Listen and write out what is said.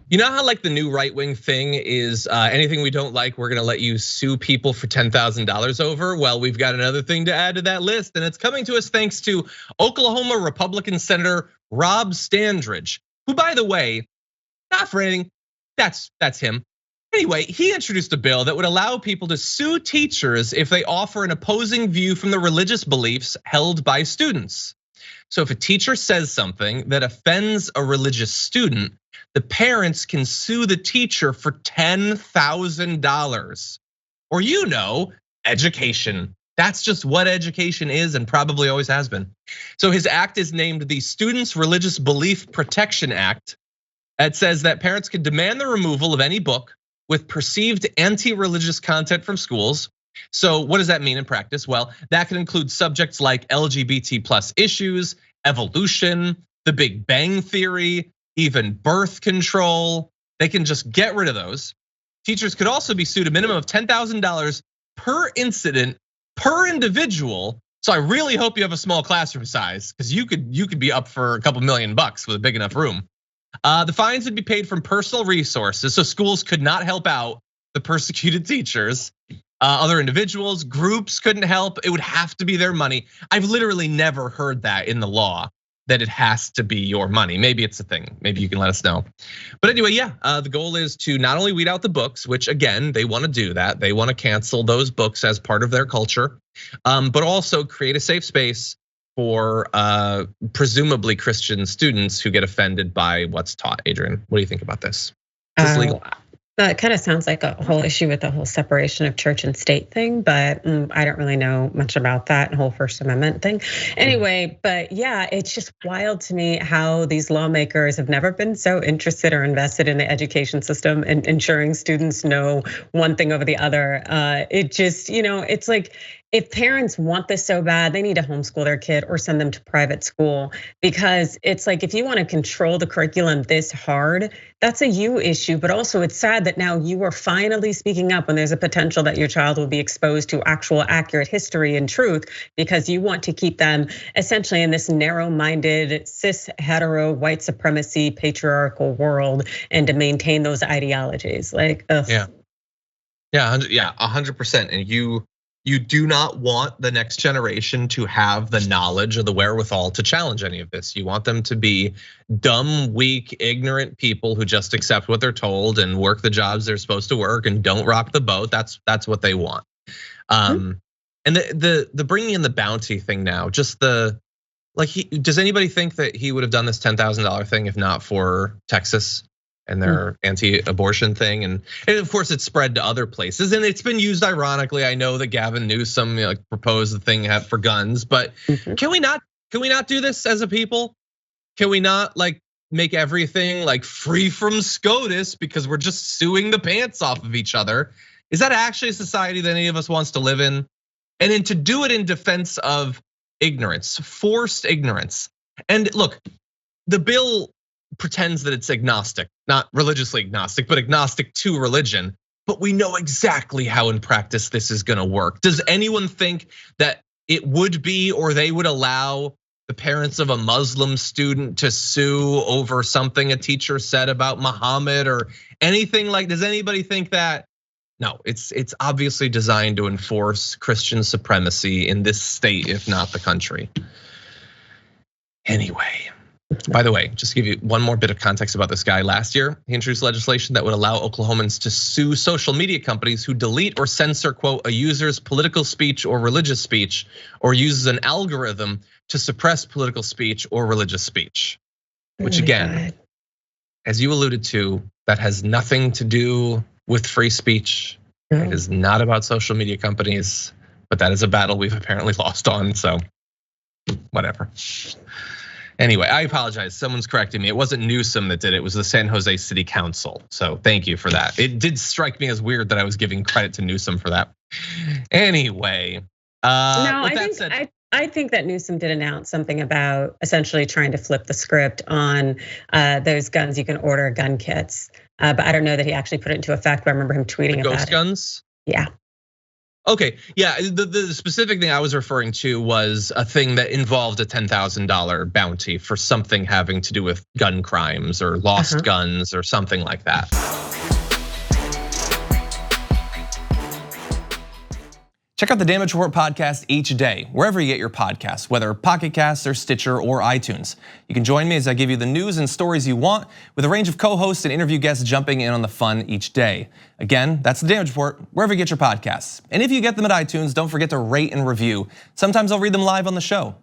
You know how like the new right-wing thing is anything we don't like, we're gonna let you sue people for $10,000 over? Well, we've got another thing to add to that list, and it's coming to us thanks to Oklahoma Republican Senator Rob Standridge, who, by the way, not for anything, that's him. Anyway, he introduced a bill that would allow people to sue teachers if they offer an opposing view from the religious beliefs held by students. So if a teacher says something that offends a religious student, the parents can sue the teacher for $10,000. Or education. That's just what education is and probably always has been. So his act is named the Students' Religious Belief Protection Act. It says that parents can demand the removal of any book with perceived anti-religious content from schools. So what does that mean in practice? Well, that can include subjects like LGBT plus issues, evolution, the Big Bang Theory, even birth control. They can just get rid of those. Teachers could also be sued a minimum of $10,000 per incident, per individual. So I really hope you have a small classroom size, because you could be up for a couple $1 million with a big enough room. The fines would be paid from personal resources, so schools could not help out the persecuted teachers. Other individuals, groups couldn't help. It would have to be their money. I've literally never heard that in the law, that it has to be your money. Maybe it's a thing. Maybe you can let us know. But anyway, the goal is to not only weed out the books, which again, they want to do that. They want to cancel those books as part of their culture, but also create a safe space for presumably Christian students who get offended by what's taught. Adrienne, what do you think about this? Is this legal? It kind of sounds like a whole issue with the whole separation of church and state thing, but I don't really know much about that whole First Amendment thing. Anyway, but yeah, it's just wild to me how these lawmakers have never been so interested or invested in the education system and ensuring students know one thing over the other. It just, it's like, if parents want this so bad, they need to homeschool their kid or send them to private school, because it's like, if you want to control the curriculum this hard, that's a you issue. But also it's sad that now you are finally speaking up when there's a potential that your child will be exposed to actual accurate history and truth, because you want to keep them essentially in this narrow-minded, cis, hetero, white supremacy, patriarchal world, and to maintain those ideologies. Like, ugh. Yeah, 100%. And you do not want the next generation to have the knowledge or the wherewithal to challenge any of this. You want them to be dumb, weak, ignorant people who just accept what they're told and work the jobs they're supposed to work and don't rock the boat. That's what they want. And the bringing in the bounty thing now, just does anybody think that he would have done this $10,000 thing if not for Texas and their anti-abortion thing? And of course it's spread to other places, and it's been used ironically. I know that Gavin Newsom proposed the thing for guns, but can we not do this as a people? Can we not make everything free from SCOTUS because we're just suing the pants off of each other? Is that actually a society that any of us wants to live in? And then to do it in defense of ignorance, forced ignorance. And look, the bill pretends that it's agnostic, not religiously agnostic, but agnostic to religion. But we know exactly how in practice this is gonna work. Does anyone think that it would be, or they would allow the parents of a Muslim student to sue over something a teacher said about Muhammad or anything does anybody think that? No, it's obviously designed to enforce Christian supremacy in this state, if not the country. Anyway. By the way, just to give you one more bit of context about this guy, last year, he introduced legislation that would allow Oklahomans to sue social media companies who delete or censor, quote, a user's political speech or religious speech, or uses an algorithm to suppress political speech or religious speech. Which again, as you alluded to, that has nothing to do with free speech. It is not about social media companies, but that is a battle we've apparently lost on, so whatever. Anyway, I apologize. Someone's correcting me. It wasn't Newsom that did it. It was the San Jose City Council. So thank you for that. It did strike me as weird that I was giving credit to Newsom for that. Anyway, I think that Newsom did announce something about essentially trying to flip the script on those guns you can order, gun kits. But I don't know that he actually put it into effect. But I remember him tweeting about it. Ghost guns? Yeah. Okay, yeah, the specific thing I was referring to was a thing that involved a $10,000 bounty for something having to do with gun crimes or lost guns or something like that. Check out the Damage Report podcast each day, wherever you get your podcasts, whether Pocket Casts or Stitcher or iTunes. You can join me as I give you the news and stories you want, with a range of co-hosts and interview guests jumping in on the fun each day. Again, that's the Damage Report, wherever you get your podcasts. And if you get them at iTunes, don't forget to rate and review. Sometimes I'll read them live on the show.